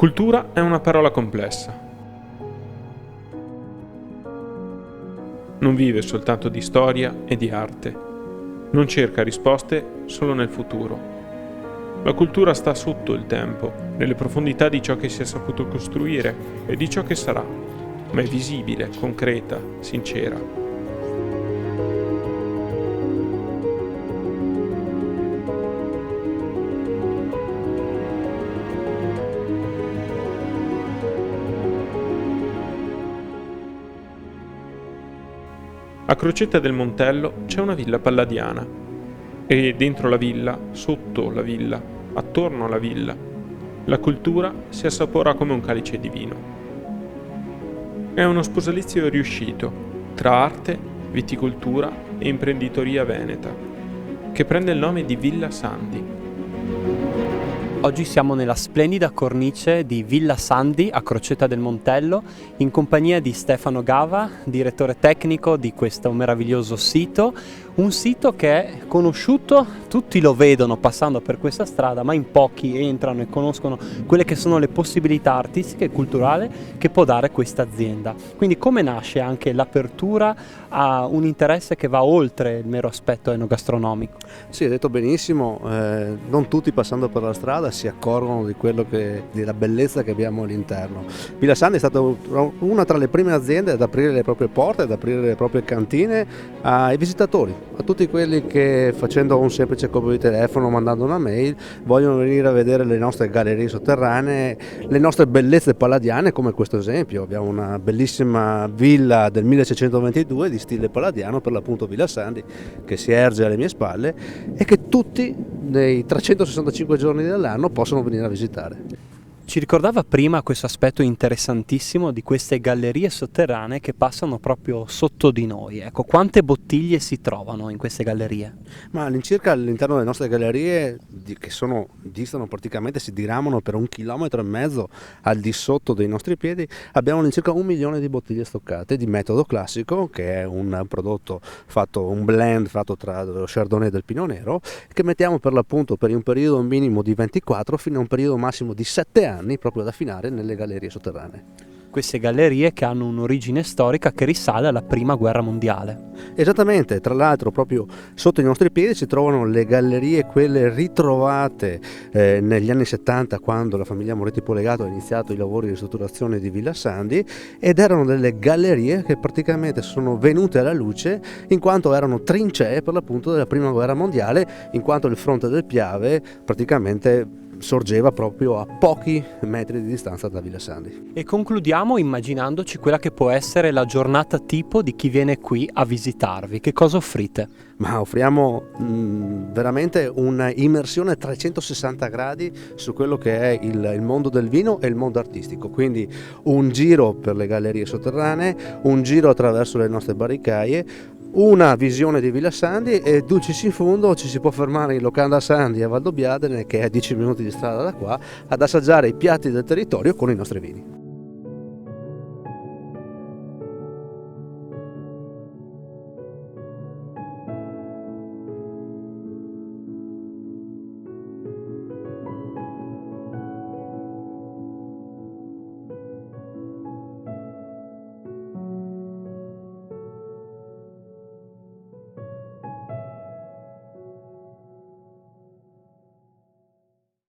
Cultura è una parola complessa. Non vive soltanto di storia e di arte. Non cerca risposte solo nel futuro. La cultura sta sotto il tempo, nelle profondità di ciò che si è saputo costruire e di ciò che sarà, ma è visibile, concreta, sincera. A Crocetta del Montello c'è una villa palladiana e dentro la villa, sotto la villa, attorno alla villa, la cultura si assapora come un calice di vino. È uno sposalizio riuscito tra arte, viticoltura e imprenditoria veneta, che prende il nome di Villa Sandi. Oggi siamo nella splendida cornice di Villa Sandi a Crocetta del Montello in compagnia di Stefano Gava, direttore tecnico di questo meraviglioso sito, un sito che è conosciuto, tutti lo vedono passando per questa strada, ma in pochi entrano e conoscono quelle che sono le possibilità artistiche e culturali che può dare questa azienda. Quindi come nasce anche l'apertura a un interesse che va oltre il mero aspetto enogastronomico? Sì, hai detto benissimo, non tutti passando per la strada si accorgono della bellezza che abbiamo all'interno. Villa Sandi è stata una tra le prime aziende ad aprire le proprie porte, ad aprire le proprie cantine ai visitatori, a tutti quelli che facendo un semplice colpo di telefono, mandando una mail, vogliono venire a vedere le nostre gallerie sotterranee, le nostre bellezze palladiane, come questo esempio. Abbiamo una bellissima villa del 1622 di stile palladiano, per l'appunto Villa Sandi, che si erge alle mie spalle e che tutti nei 365 giorni dell'anno possono venire a visitare. Ci ricordava prima questo aspetto interessantissimo di queste gallerie sotterranee che passano proprio sotto di noi. Ecco, quante bottiglie si trovano in queste gallerie? Ma all'incirca all'interno delle nostre gallerie, che distano praticamente, si diramano per 1,5 chilometri al di sotto dei nostri piedi, abbiamo all'incirca 1 milione di bottiglie stoccate di metodo classico, che è un prodotto un blend fatto tra lo Chardonnay e del Pinot Nero, che mettiamo per l'appunto per un periodo minimo di 24 fino a un periodo massimo di 7 anni proprio ad affinare nelle gallerie sotterranee. Queste gallerie che hanno un'origine storica che risale alla Prima Guerra Mondiale. Esattamente, tra l'altro proprio sotto i nostri piedi si trovano le gallerie, quelle ritrovate negli anni 70, quando la famiglia Moretti Polegato ha iniziato i lavori di ristrutturazione di Villa Sandi, ed erano delle gallerie che praticamente sono venute alla luce in quanto erano trincee per l'appunto della Prima Guerra Mondiale, in quanto il fronte del Piave praticamente sorgeva proprio a pochi metri di distanza da Villa Sandi. E concludiamo immaginandoci quella che può essere la giornata tipo di chi viene qui a visitarvi. Che cosa offrite? Ma offriamo veramente un'immersione a 360 gradi su quello che è il mondo del vino e il mondo artistico, quindi un giro per le gallerie sotterranee, un giro attraverso le nostre barricaie, una visione di Villa Sandi e dulcis in fondo ci si può fermare in Locanda Sandi a Valdobbiadene, che è a 10 minuti di strada da qua, ad assaggiare i piatti del territorio con i nostri vini.